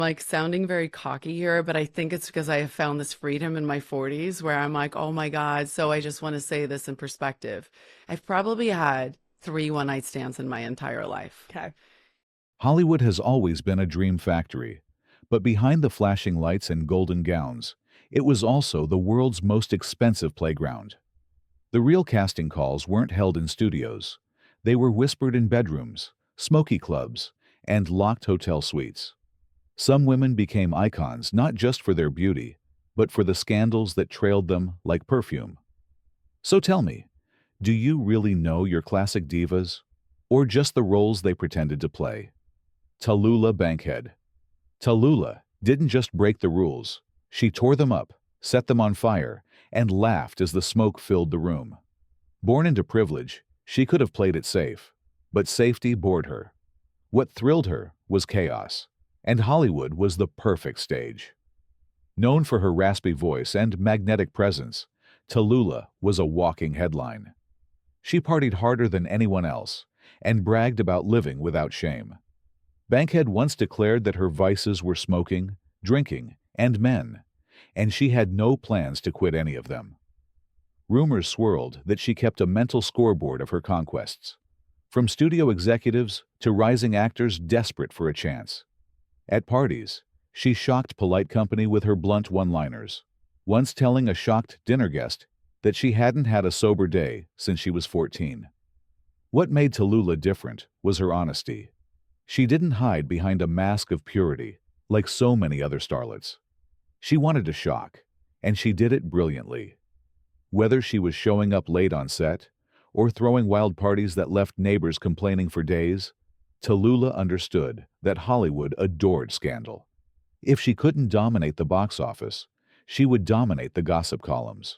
Like sounding very cocky here, but I think it's because I have found this freedom in my 40s where I'm like, oh my God. So I just want to say this in perspective. I've probably had three one-night stands in my entire life. Okay. Hollywood has always been a dream factory, but behind the flashing lights and golden gowns, it was also the world's most expensive playground. The real casting calls weren't held in studios. They were whispered in bedrooms, smoky clubs, and locked hotel suites. Some women became icons not just for their beauty, but for the scandals that trailed them like perfume. So tell me, do you really know your classic divas, or just the roles they pretended to play? Tallulah Bankhead. Tallulah didn't just break the rules. She tore them up, set them on fire, and laughed as the smoke filled the room. Born into privilege, she could have played it safe, but safety bored her. What thrilled her was chaos, and Hollywood was the perfect stage. Known for her raspy voice and magnetic presence, Tallulah was a walking headline. She partied harder than anyone else and bragged about living without shame. Bankhead once declared that her vices were smoking, drinking, and men, and she had no plans to quit any of them. Rumors swirled that she kept a mental scoreboard of her conquests, from studio executives to rising actors desperate for a chance. At parties, she shocked polite company with her blunt one-liners, once telling a shocked dinner guest that she hadn't had a sober day since she was 14. What made Tallulah different was her honesty. She didn't hide behind a mask of purity like so many other starlets. She wanted to shock, and she did it brilliantly. Whether she was showing up late on set or throwing wild parties that left neighbors complaining for days, Tallulah understood that Hollywood adored scandal. If she couldn't dominate the box office, she would dominate the gossip columns.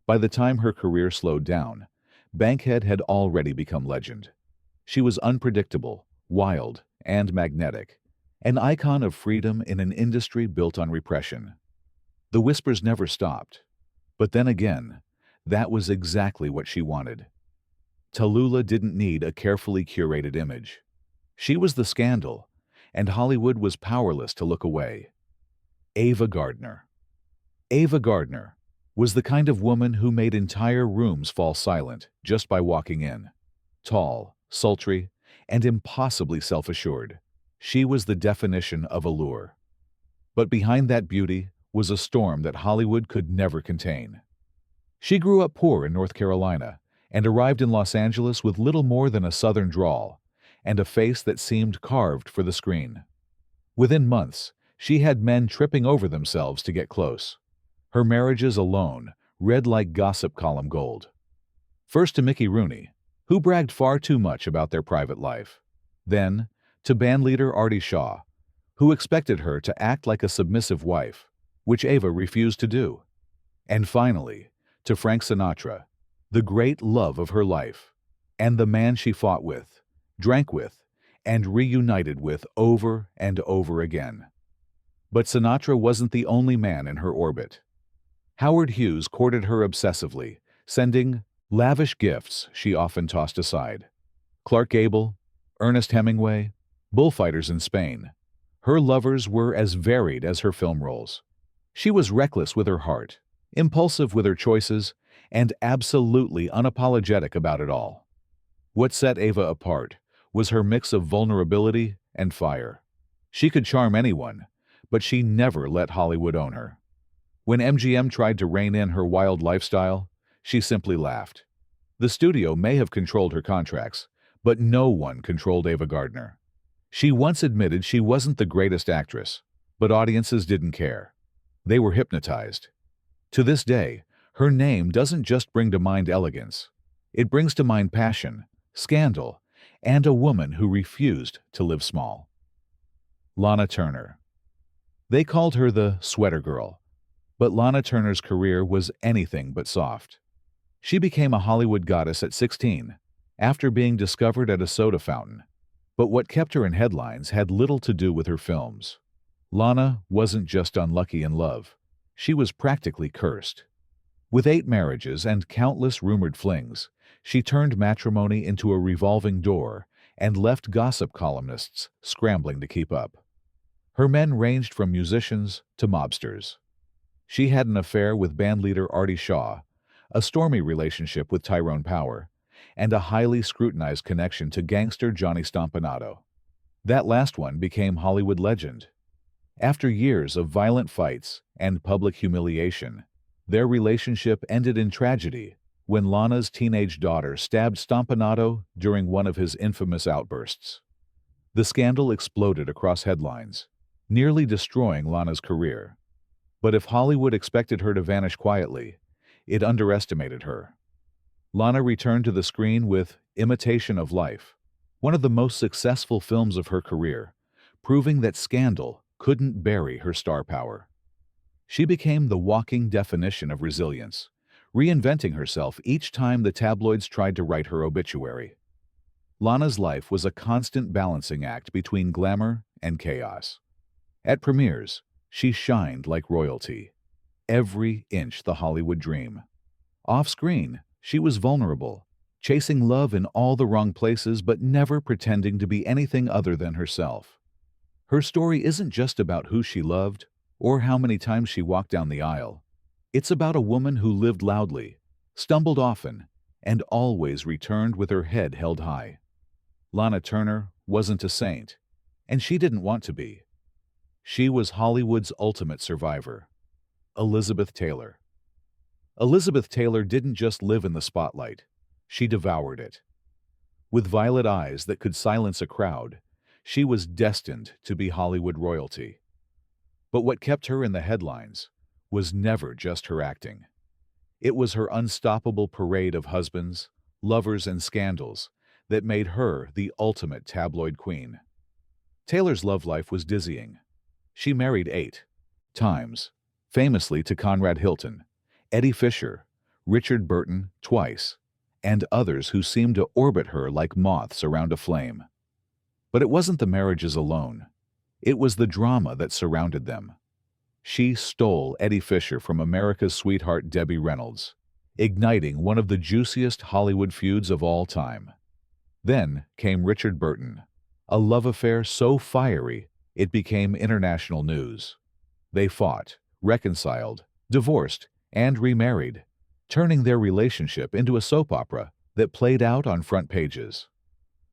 By the time her career slowed down, Bankhead had already become legend. She was unpredictable, wild, and magnetic, an icon of freedom in an industry built on repression. The whispers never stopped. But then again, that was exactly what she wanted. Tallulah didn't need a carefully curated image. She was the scandal, and Hollywood was powerless to look away. Ava Gardner. Ava Gardner was the kind of woman who made entire rooms fall silent just by walking in. Tall, sultry, and impossibly self-assured, she was the definition of allure. But behind that beauty was a storm that Hollywood could never contain. She grew up poor in North Carolina and arrived in Los Angeles with little more than a southern drawl and a face that seemed carved for the screen. Within months, she had men tripping over themselves to get close. Her marriages alone read like gossip column gold. First to Mickey Rooney, who bragged far too much about their private life. Then to bandleader Artie Shaw, who expected her to act like a submissive wife, which Ava refused to do. And finally, to Frank Sinatra, the great love of her life, and the man she fought with, drank with, and reunited with over and over again. But Sinatra wasn't the only man in her orbit. Howard Hughes courted her obsessively, sending lavish gifts she often tossed aside. Clark Gable, Ernest Hemingway, bullfighters in Spain. Her lovers were as varied as her film roles. She was reckless with her heart, impulsive with her choices, and absolutely unapologetic about it all. What set Ava apart was her mix of vulnerability and fire. She could charm anyone, but she never let Hollywood own her. When MGM tried to rein in her wild lifestyle, she simply laughed. The studio may have controlled her contracts, but no one controlled Ava Gardner. She once admitted she wasn't the greatest actress, but audiences didn't care. They were hypnotized. To this day, her name doesn't just bring to mind elegance. It brings to mind passion, scandal, and a woman who refused to live small. Lana Turner. They called her the sweater girl, but Lana Turner's career was anything but soft. She became a Hollywood goddess at 16, after being discovered at a soda fountain. But what kept her in headlines had little to do with her films. Lana wasn't just unlucky in love. She was practically cursed. With 8 marriages and countless rumored flings, she turned matrimony into a revolving door and left gossip columnists scrambling to keep up. Her men ranged from musicians to mobsters. She had an affair with bandleader Artie Shaw, a stormy relationship with Tyrone Power, and a highly scrutinized connection to gangster Johnny Stompanato. That last one became Hollywood legend. After years of violent fights and public humiliation, their relationship ended in tragedy when Lana's teenage daughter stabbed Stompanato during one of his infamous outbursts. The scandal exploded across headlines, nearly destroying Lana's career. But if Hollywood expected her to vanish quietly, it underestimated her. Lana returned to the screen with Imitation of Life, one of the most successful films of her career, proving that scandal couldn't bury her star power. She became the walking definition of resilience, reinventing herself each time the tabloids tried to write her obituary. Lana's life was a constant balancing act between glamour and chaos. At premieres, she shined like royalty, every inch the Hollywood dream. Off-screen, she was vulnerable, chasing love in all the wrong places but never pretending to be anything other than herself. Her story isn't just about who she loved or how many times she walked down the aisle. It's about a woman who lived loudly, stumbled often, and always returned with her head held high. Lana Turner wasn't a saint, and she didn't want to be. She was Hollywood's ultimate survivor, Elizabeth Taylor. Elizabeth Taylor didn't just live in the spotlight, she devoured it. With violet eyes that could silence a crowd, she was destined to be Hollywood royalty. But what kept her in the headlines was never just her acting. It was her unstoppable parade of husbands, lovers, and scandals that made her the ultimate tabloid queen. Taylor's love life was dizzying. She married 8 times, famously to Conrad Hilton, Eddie Fisher, Richard Burton twice, and others who seemed to orbit her like moths around a flame. But it wasn't the marriages alone. It was the drama that surrounded them. She stole Eddie Fisher from America's sweetheart Debbie Reynolds, igniting one of the juiciest Hollywood feuds of all time. Then came Richard Burton, a love affair so fiery it became international news. They fought, reconciled, divorced, and remarried, turning their relationship into a soap opera that played out on front pages.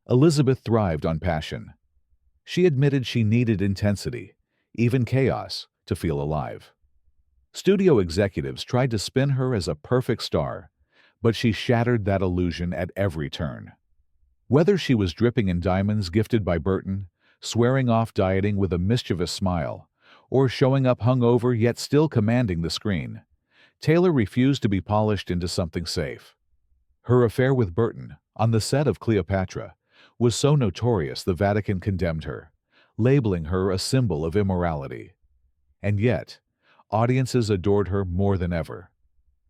Elizabeth thrived on passion. She admitted she needed intensity, even chaos, to feel alive. Studio executives tried to spin her as a perfect star, but she shattered that illusion at every turn. Whether she was dripping in diamonds gifted by Burton, swearing off dieting with a mischievous smile, or showing up hungover yet still commanding the screen, Taylor refused to be polished into something safe. Her affair with Burton, on the set of Cleopatra, was so notorious the Vatican condemned her, labeling her a symbol of immorality. And yet, audiences adored her more than ever.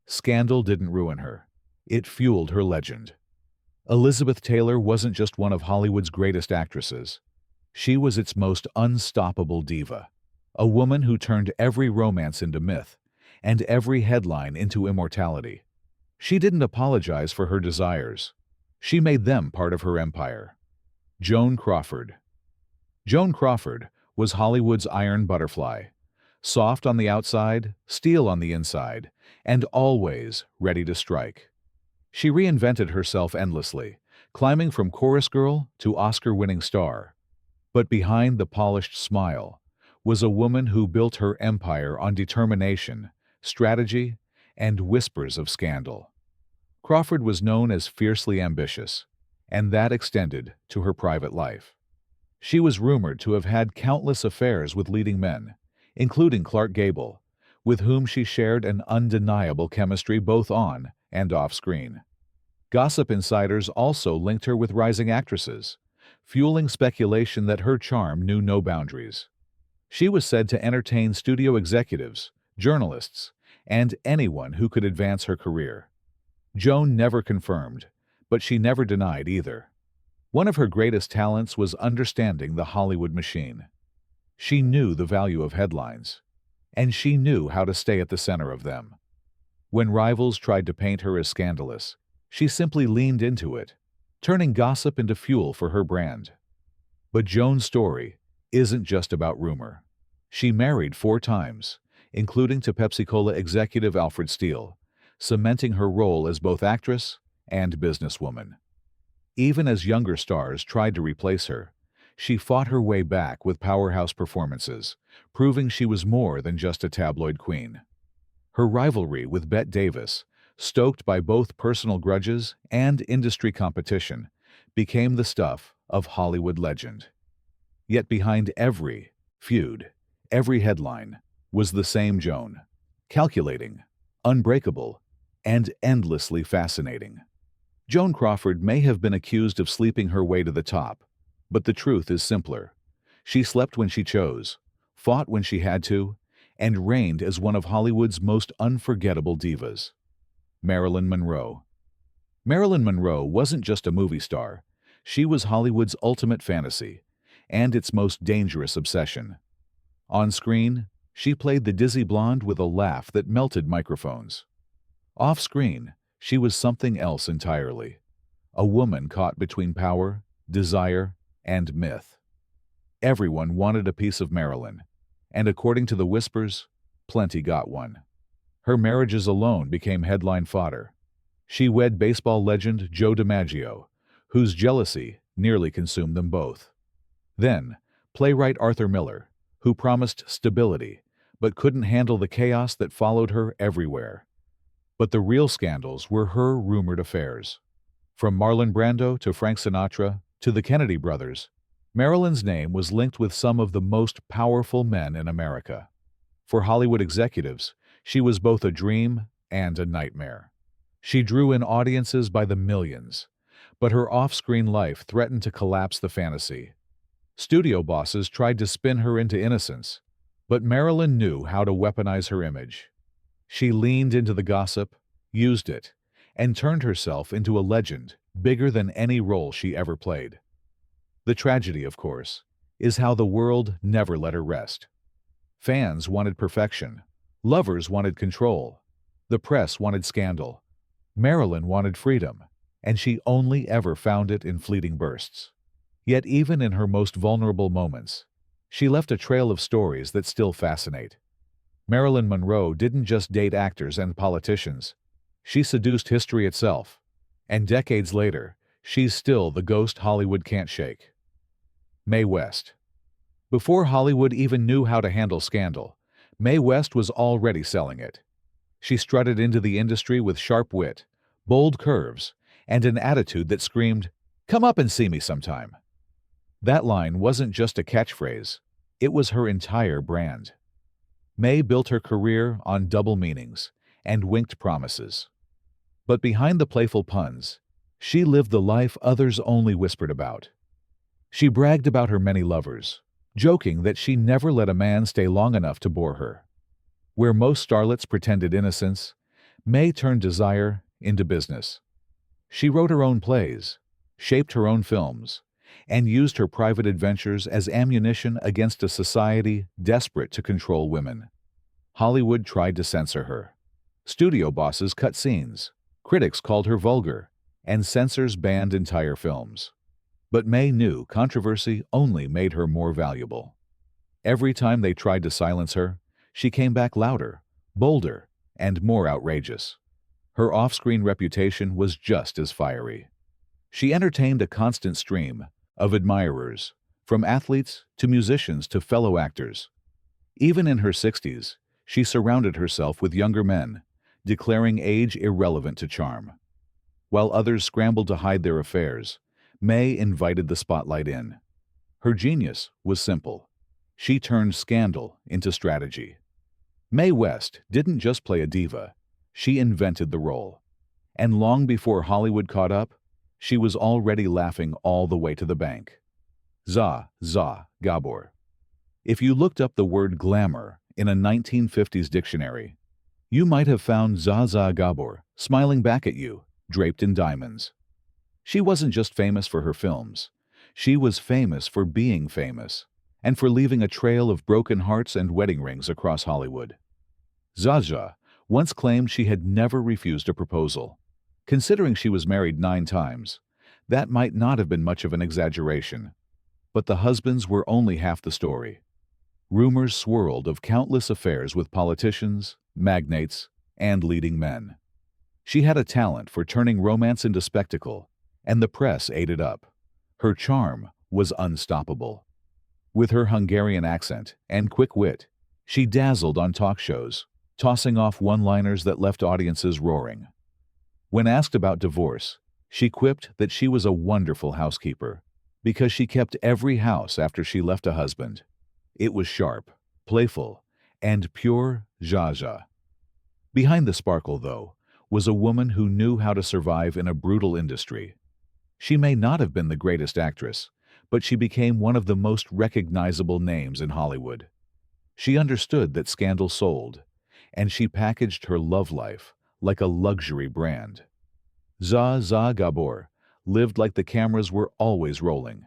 Scandal didn't ruin her. It fueled her legend. Elizabeth Taylor wasn't just one of Hollywood's greatest actresses. She was its most unstoppable diva, a woman who turned every romance into myth and every headline into immortality. She didn't apologize for her desires. She made them part of her empire. Joan Crawford. Joan Crawford was Hollywood's iron butterfly, soft on the outside, steel on the inside, and always ready to strike. She reinvented herself endlessly, climbing from chorus girl to Oscar-winning star. But behind the polished smile was a woman who built her empire on determination, strategy, and whispers of scandal. Crawford was known as fiercely ambitious, and that extended to her private life. She was rumored to have had countless affairs with leading men, including Clark Gable, with whom she shared an undeniable chemistry both on and off screen. Gossip insiders also linked her with rising actresses, fueling speculation that her charm knew no boundaries. She was said to entertain studio executives, journalists, and anyone who could advance her career. Joan never confirmed, but she never denied either. One of her greatest talents was understanding the Hollywood machine. She knew the value of headlines, and she knew how to stay at the center of them. When rivals tried to paint her as scandalous, she simply leaned into it, turning gossip into fuel for her brand. But Joan's story isn't just about rumor. She married 4 times, including to Pepsi-Cola executive Alfred Steele, cementing her role as both actress and businesswoman. Even as younger stars tried to replace her, she fought her way back with powerhouse performances, proving she was more than just a tabloid queen. Her rivalry with Bette Davis, stoked by both personal grudges and industry competition, became the stuff of Hollywood legend. Yet behind every feud, every headline, was the same Joan, calculating, unbreakable, and endlessly fascinating. Joan Crawford may have been accused of sleeping her way to the top, but the truth is simpler. She slept when she chose, fought when she had to, and reigned as one of Hollywood's most unforgettable divas. Marilyn Monroe. Marilyn Monroe wasn't just a movie star. She was Hollywood's ultimate fantasy, and its most dangerous obsession. On screen, she played the dizzy blonde with a laugh that melted microphones. Off-screen, she was something else entirely. A woman caught between power, desire, and myth. Everyone wanted a piece of Marilyn, and according to the whispers, plenty got one. Her marriages alone became headline fodder. She wed baseball legend Joe DiMaggio, whose jealousy nearly consumed them both. Then, playwright Arthur Miller, who promised stability, but couldn't handle the chaos that followed her everywhere. But the real scandals were her rumored affairs. From Marlon Brando to Frank Sinatra to the Kennedy brothers, Marilyn's name was linked with some of the most powerful men in America. For Hollywood executives, she was both a dream and a nightmare. She drew in audiences by the millions, but her off-screen life threatened to collapse the fantasy. Studio bosses tried to spin her into innocence, but Marilyn knew how to weaponize her image. She leaned into the gossip, used it, and turned herself into a legend bigger than any role she ever played. The tragedy, of course, is how the world never let her rest. Fans wanted perfection. Lovers wanted control. The press wanted scandal. Marilyn wanted freedom, and she only ever found it in fleeting bursts. Yet even in her most vulnerable moments, she left a trail of stories that still fascinate. Marilyn Monroe didn't just date actors and politicians. She seduced history itself. And decades later, she's still the ghost Hollywood can't shake. Mae West. Before Hollywood even knew how to handle scandal, Mae West was already selling it. She strutted into the industry with sharp wit, bold curves, and an attitude that screamed, "Come up and see me sometime." That line wasn't just a catchphrase, it was her entire brand. Mae built her career on double meanings and winked promises. But behind the playful puns, she lived the life others only whispered about. She bragged about her many lovers, joking that she never let a man stay long enough to bore her. Where most starlets pretended innocence, Mae turned desire into business. She wrote her own plays, shaped her own films, and used her private adventures as ammunition against a society desperate to control women. Hollywood tried to censor her. Studio bosses cut scenes, critics called her vulgar, and censors banned entire films. But Mae knew controversy only made her more valuable. Every time they tried to silence her, she came back louder, bolder, and more outrageous. Her off-screen reputation was just as fiery. She entertained a constant stream of admirers, from athletes to musicians to fellow actors. Even in her 60s, she surrounded herself with younger men, declaring age irrelevant to charm. While others scrambled to hide their affairs, Mae invited the spotlight in. Her genius was simple. She turned scandal into strategy. Mae West didn't just play a diva, she invented the role. And long before Hollywood caught up, she was already laughing all the way to the bank. Zsa Gabor. If you looked up the word glamour in a 1950s dictionary, you might have found Zsa Gabor smiling back at you, draped in diamonds. She wasn't just famous for her films. She was famous for being famous, and for leaving a trail of broken hearts and wedding rings across Hollywood. Zsa once claimed she had never refused a proposal. Considering she was married 9 times, that might not have been much of an exaggeration. But the husbands were only half the story. Rumors swirled of countless affairs with politicians, magnates, and leading men. She had a talent for turning romance into spectacle, and the press ate it up. Her charm was unstoppable. With her Hungarian accent and quick wit, she dazzled on talk shows, tossing off one-liners that left audiences roaring. When asked about divorce, she quipped that she was a wonderful housekeeper because she kept every house after she left a husband. It was sharp, playful, and pure zsa. Behind the sparkle, though, was a woman who knew how to survive in a brutal industry. She may not have been the greatest actress, but she became one of the most recognizable names in Hollywood. She understood that scandal sold, and she packaged her love life like a luxury brand. Zsa Gabor lived like the cameras were always rolling.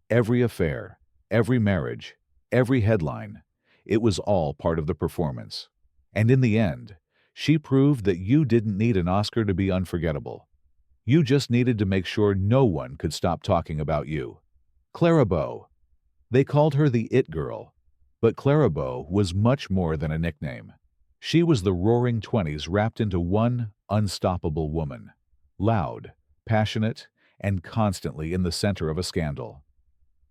Every affair, every marriage, every headline, it was all part of the performance. And in the end, she proved that you didn't need an Oscar to be unforgettable. You just needed to make sure no one could stop talking about you. Clara Bow. They called her the It Girl, but Clara Bow was much more than a nickname. She was the roaring 20s wrapped into one unstoppable woman. Loud, passionate, and constantly in the center of a scandal.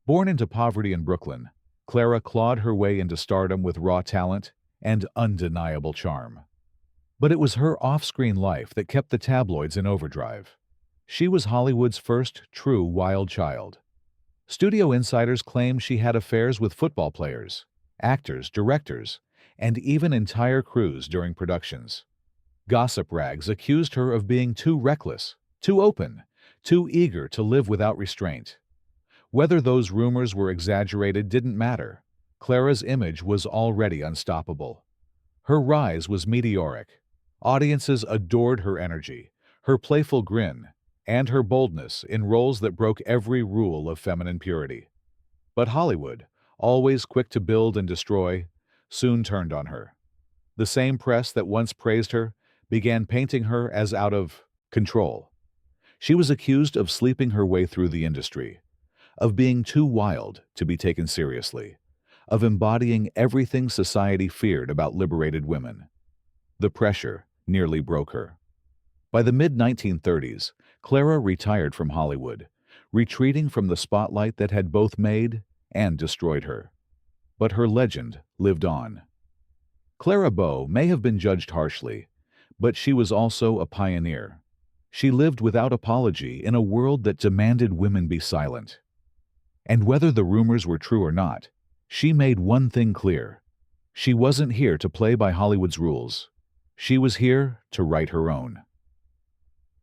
Born into poverty in Brooklyn, Clara clawed her way into stardom with raw talent and undeniable charm. But it was her off-screen life that kept the tabloids in overdrive. She was Hollywood's first true wild child. Studio insiders claimed she had affairs with football players, actors, directors, and even entire crews during productions. Gossip rags accused her of being too reckless, too open, too eager to live without restraint. Whether those rumors were exaggerated didn't matter. Clara's image was already unstoppable. Her rise was meteoric. Audiences adored her energy, her playful grin, and her boldness in roles that broke every rule of feminine purity. But Hollywood, always quick to build and destroy, soon turned on her. The same press that once praised her began painting her as out of control. She was accused of sleeping her way through the industry, of being too wild to be taken seriously, of embodying everything society feared about liberated women. The pressure nearly broke her. By the mid-1930s, Clara retired from Hollywood, retreating from the spotlight that had both made and destroyed her. But her legend lived on. Clara Bow may have been judged harshly, but she was also a pioneer. She lived without apology in a world that demanded women be silent. And whether the rumors were true or not, she made one thing clear. She wasn't here to play by Hollywood's rules. She was here to write her own.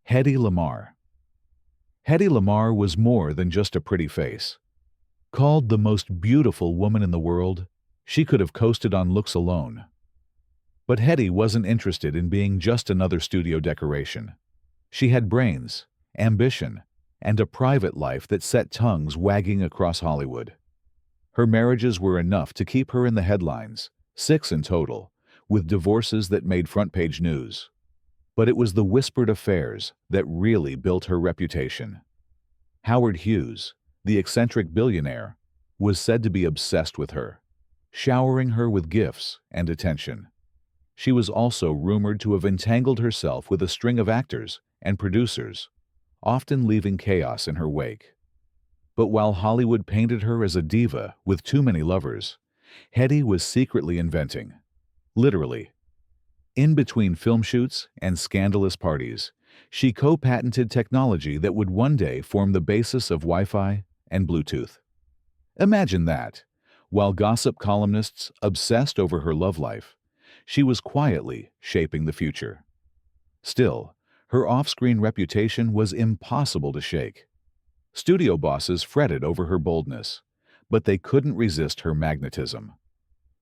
Hedy Lamarr. Hedy Lamarr was more than just a pretty face. Called the most beautiful woman in the world, she could have coasted on looks alone. But Hedy wasn't interested in being just another studio decoration. She had brains, ambition, and a private life that set tongues wagging across Hollywood. Her marriages were enough to keep her in the headlines, 6 in total, with divorces that made front-page news. But it was the whispered affairs that really built her reputation. Howard Hughes, the eccentric billionaire, was said to be obsessed with her, showering her with gifts and attention. She was also rumored to have entangled herself with a string of actors and producers, often leaving chaos in her wake. But while Hollywood painted her as a diva with too many lovers, Hedy was secretly inventing, literally. In between film shoots and scandalous parties, she co-patented technology that would one day form the basis of Wi-Fi and Bluetooth. Imagine that. While gossip columnists obsessed over her love life, she was quietly shaping the future. Still, her off-screen reputation was impossible to shake. Studio bosses fretted over her boldness, but they couldn't resist her magnetism.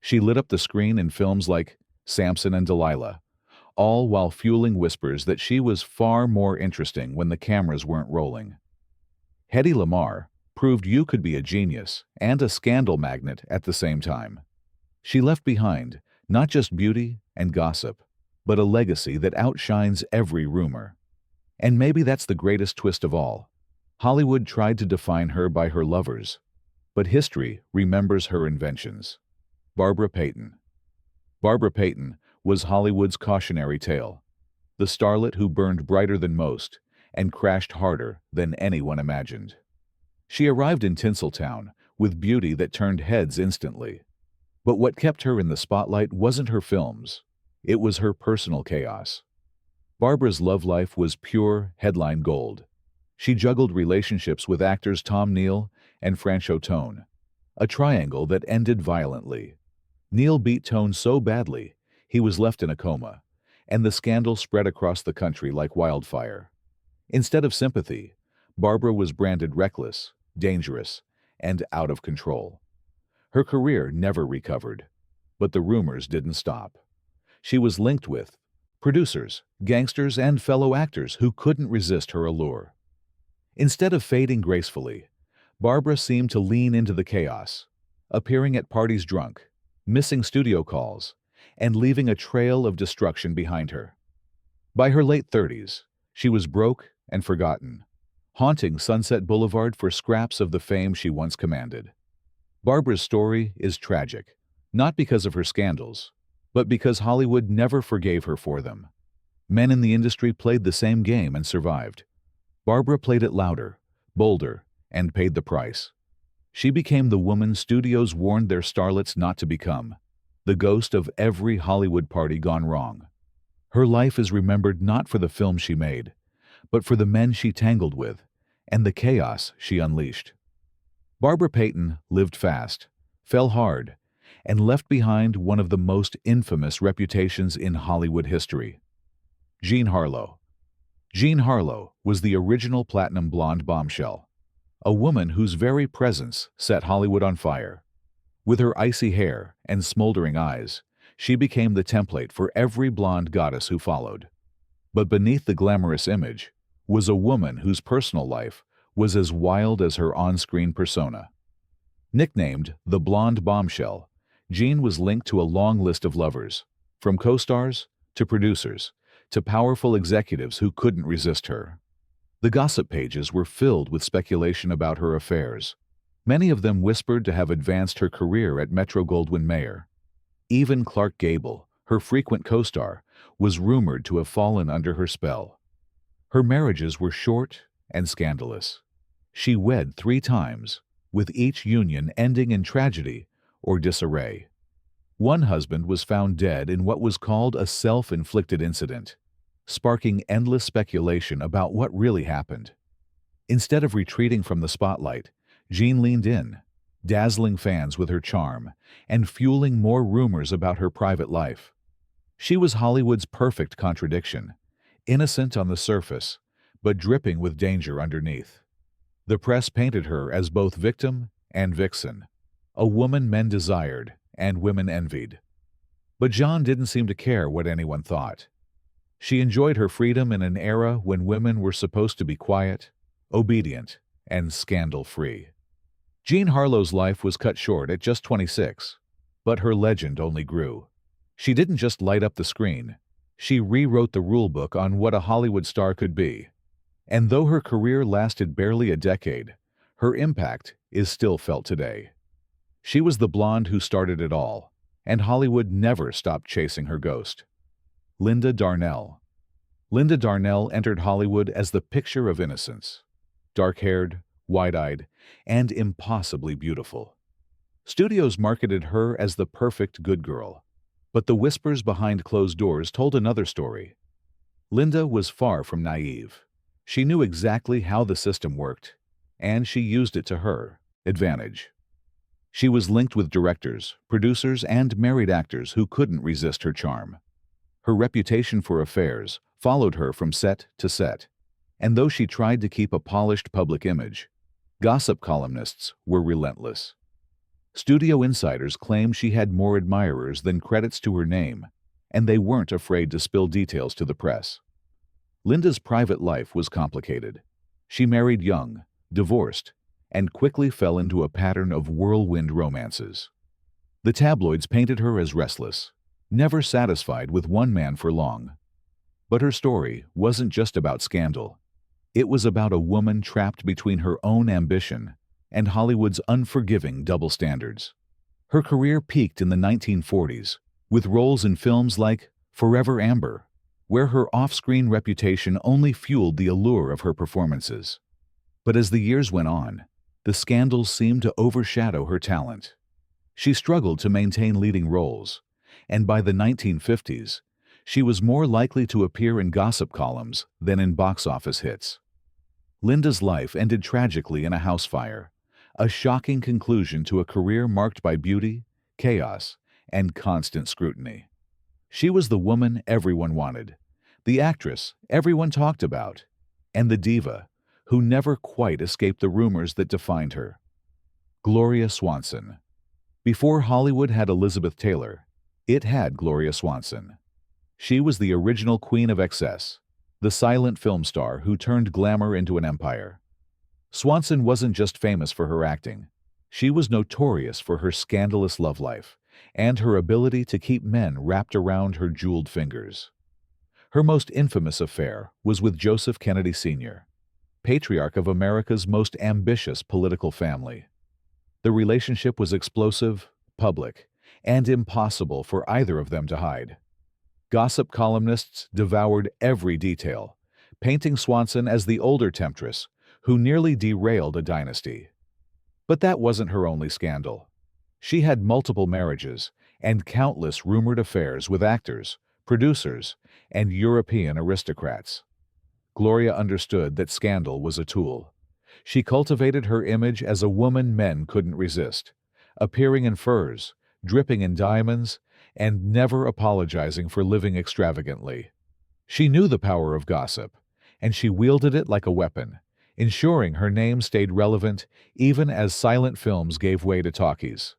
She lit up the screen in films like Samson and Delilah, all while fueling whispers that she was far more interesting when the cameras weren't rolling. Hedy Lamarr proved you could be a genius and a scandal magnet at the same time. She left behind not just beauty and gossip, but a legacy that outshines every rumor. And maybe that's the greatest twist of all. Hollywood tried to define her by her lovers, but history remembers her inventions. Barbara Payton. Barbara Payton was Hollywood's cautionary tale, the starlet who burned brighter than most and crashed harder than anyone imagined. She arrived in Tinseltown with beauty that turned heads instantly. But what kept her in the spotlight wasn't her films. It was her personal chaos. Barbara's love life was pure headline gold. She juggled relationships with actors Tom Neal and Franchot Tone, a triangle that ended violently. Neal beat Tone so badly he was left in a coma, and the scandal spread across the country like wildfire. Instead of sympathy, Barbara was branded reckless, dangerous, and out of control. Her career never recovered, but the rumors didn't stop. She was linked with producers, gangsters, and fellow actors who couldn't resist her allure. Instead of fading gracefully, Barbara seemed to lean into the chaos, appearing at parties drunk, missing studio calls, and leaving a trail of destruction behind her. By her late 30s, she was broke and forgotten, haunting Sunset Boulevard for scraps of the fame she once commanded. Barbara's story is tragic, not because of her scandals, but because Hollywood never forgave her for them. Men in the industry played the same game and survived. Barbara played it louder, bolder, and paid the price. She became the woman studios warned their starlets not to become, the ghost of every Hollywood party gone wrong. Her life is remembered not for the films she made, but for the men she tangled with and the chaos she unleashed. Barbara Payton lived fast, fell hard, and left behind one of the most infamous reputations in Hollywood history. Jean Harlow. Jean Harlow was the original platinum blonde bombshell, a woman whose very presence set Hollywood on fire. With her icy hair and smoldering eyes, she became the template for every blonde goddess who followed. But beneath the glamorous image was a woman whose personal life was as wild as her on-screen persona. Nicknamed the Blonde Bombshell, Jean was linked to a long list of lovers, from co-stars to producers to powerful executives who couldn't resist her. The gossip pages were filled with speculation about her affairs, many of them whispered to have advanced her career at Metro-Goldwyn-Mayer. Even Clark Gable, her frequent co-star, was rumored to have fallen under her spell. Her marriages were short and scandalous. She wed 3 times, with each union ending in tragedy or disarray. One husband was found dead in what was called a self-inflicted incident, sparking endless speculation about what really happened. Instead of retreating from the spotlight, Jean leaned in, dazzling fans with her charm and fueling more rumors about her private life. She was Hollywood's perfect contradiction, innocent on the surface, but dripping with danger underneath. The press painted her as both victim and vixen, a woman men desired and women envied. But Jean didn't seem to care what anyone thought. She enjoyed her freedom in an era when women were supposed to be quiet, obedient, and scandal-free. Jean Harlow's life was cut short at just 26, but her legend only grew. She didn't just light up the screen. She rewrote the rulebook on what a Hollywood star could be. And though her career lasted barely a decade, her impact is still felt today. She was the blonde who started it all, and Hollywood never stopped chasing her ghost. Linda Darnell. Linda Darnell entered Hollywood as the picture of innocence. Dark-haired, wide-eyed, and impossibly beautiful. Studios marketed her as the perfect good girl, but the whispers behind closed doors told another story. Linda was far from naive. She knew exactly how the system worked, and she used it to her advantage. She was linked with directors, producers, and married actors who couldn't resist her charm. Her reputation for affairs followed her from set to set, and though she tried to keep a polished public image, gossip columnists were relentless. Studio insiders claimed she had more admirers than credits to her name, and they weren't afraid to spill details to the press. Linda's private life was complicated. She married young, divorced, and quickly fell into a pattern of whirlwind romances. The tabloids painted her as restless, never satisfied with one man for long. But her story wasn't just about scandal. It was about a woman trapped between her own ambition and Hollywood's unforgiving double standards. Her career peaked in the 1940s, with roles in films like Forever Amber, where her off-screen reputation only fueled the allure of her performances. But as the years went on, the scandals seemed to overshadow her talent. She struggled to maintain leading roles, and by the 1950s, she was more likely to appear in gossip columns than in box office hits. Linda's life ended tragically in a house fire, a shocking conclusion to a career marked by beauty, chaos, and constant scrutiny. She was the woman everyone wanted, the actress everyone talked about, and the diva who never quite escaped the rumors that defined her. Gloria Swanson. Before Hollywood had Elizabeth Taylor, it had Gloria Swanson. She was the original queen of excess, the silent film star who turned glamour into an empire. Swanson wasn't just famous for her acting. She was notorious for her scandalous love life and her ability to keep men wrapped around her jeweled fingers. Her most infamous affair was with Joseph Kennedy Sr., patriarch of America's most ambitious political family. The relationship was explosive, public, and impossible for either of them to hide. Gossip columnists devoured every detail, painting Swanson as the older temptress who nearly derailed a dynasty. But that wasn't her only scandal. She had multiple marriages and countless rumored affairs with actors, producers, and European aristocrats. Gloria understood that scandal was a tool. She cultivated her image as a woman men couldn't resist, appearing in furs, dripping in diamonds, and never apologizing for living extravagantly. She knew the power of gossip, and she wielded it like a weapon, ensuring her name stayed relevant even as silent films gave way to talkies.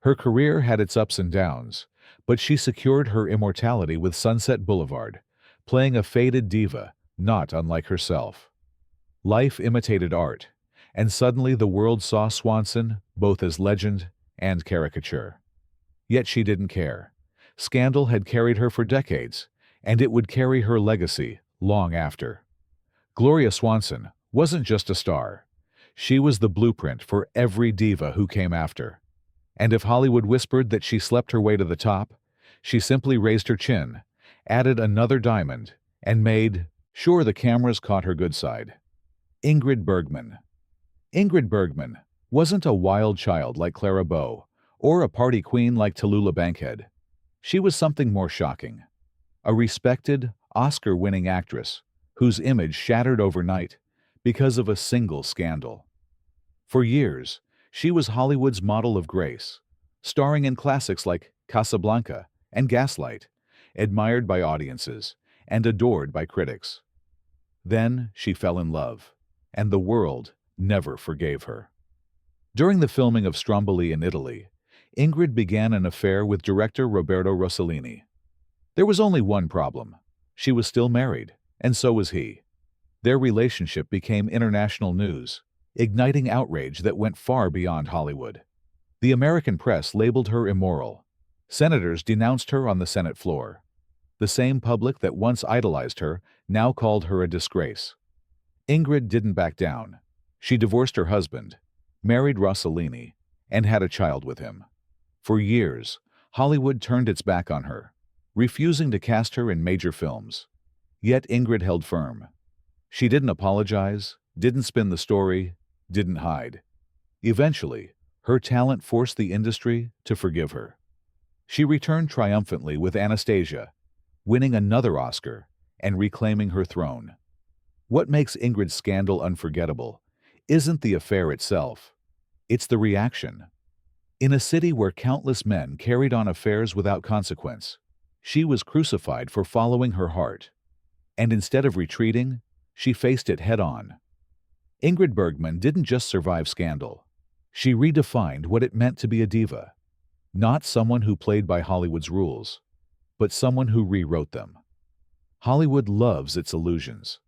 Her career had its ups and downs, but she secured her immortality with Sunset Boulevard, playing a faded diva, not unlike herself. Life imitated art, and suddenly the world saw Swanson both as legend and caricature. Yet she didn't care. Scandal had carried her for decades, and it would carry her legacy long after. Gloria Swanson wasn't just a star. She was the blueprint for every diva who came after. And if Hollywood whispered that she slept her way to the top, she simply raised her chin, added another diamond, and made sure the cameras caught her good side. Ingrid Bergman. Ingrid Bergman wasn't a wild child like Clara Bow or a party queen like Tallulah Bankhead. She was something more shocking. A respected, Oscar-winning actress whose image shattered overnight because of a single scandal. For years, she was Hollywood's model of grace, starring in classics like Casablanca and Gaslight, admired by audiences and adored by critics. Then she fell in love, and the world never forgave her. During the filming of Stromboli in Italy, Ingrid began an affair with director Roberto Rossellini. There was only one problem. She was still married, and so was he. Their relationship became international news, igniting outrage that went far beyond Hollywood. The American press labeled her immoral. Senators denounced her on the Senate floor. The same public that once idolized her now called her a disgrace. Ingrid didn't back down. She divorced her husband, married Rossellini, and had a child with him. For years, Hollywood turned its back on her, refusing to cast her in major films. Yet Ingrid held firm. She didn't apologize, didn't spin the story, didn't hide. Eventually, her talent forced the industry to forgive her. She returned triumphantly with Anastasia, winning another Oscar and reclaiming her throne. What makes Ingrid's scandal unforgettable isn't the affair itself, it's the reaction. In a city where countless men carried on affairs without consequence, she was crucified for following her heart. And instead of retreating, she faced it head-on. Ingrid Bergman didn't just survive scandal. She redefined what it meant to be a diva. Not someone who played by Hollywood's rules, but someone who rewrote them. Hollywood loves its illusions.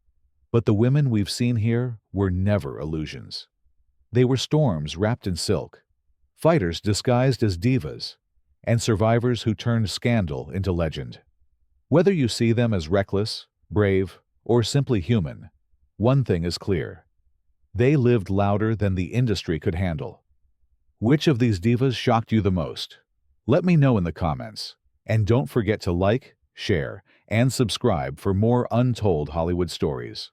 But the women we've seen here were never illusions. They were storms wrapped in silk, fighters disguised as divas, and survivors who turned scandal into legend. Whether you see them as reckless, brave, or simply human, one thing is clear. They lived louder than the industry could handle. Which of these divas shocked you the most? Let me know in the comments. And don't forget to like, share, and subscribe for more untold Hollywood stories.